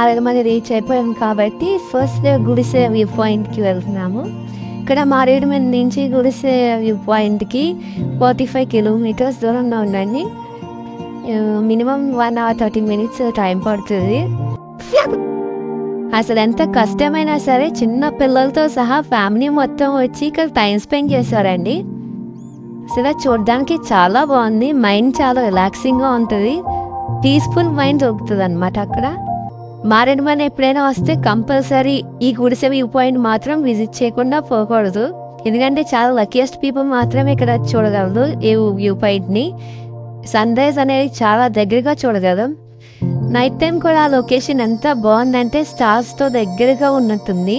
Maredumilli reach అయిపోయాం కాబట్టి first గుడిసె వ్యూ పాయింట్కి వెళ్తున్నాము. ఇక్కడ మారేడుమల్లి నుంచి గుడిసె వ్యూ పాయింట్కి 45 కిలోమీటర్స్ దూరంలో ఉందండి. మినిమం 1 hour 30 minutes టైం పడుతుంది. అసలు ఎంత కష్టమైనా సరే చిన్న పిల్లలతో సహా ఫ్యామిలీ మొత్తం వచ్చి ఇక్కడ టైం స్పెండ్ చేశారండి. అసలు చూడడానికి చాలా బాగుంది. మైండ్ చాలా రిలాక్సింగ్గా ఉంటుంది. పీస్ఫుల్ మైండ్ దొరుకుతుంది అనమాట అక్కడ. మారేడుమల్లి ఎప్పుడైనా వస్తే కంపల్సరీ ఈ గుడిసె వ్యూ పాయింట్ మాత్రం విజిట్ చేయకుండా పోకూడదు. ఎందుకంటే చాలా లక్కీయెస్ట్ పీపుల్ మాత్రమే ఇక్కడ చూడగలరు ఈ వ్యూ పాయింట్ని. సన్ రైజ్ అనేది చాలా దగ్గరగా చూడగలం. నైట్ టైం కూడా ఆ లొకేషన్ ఎంత బాగుందంటే స్టార్స్తో దగ్గరగా ఉన్నట్టుంది.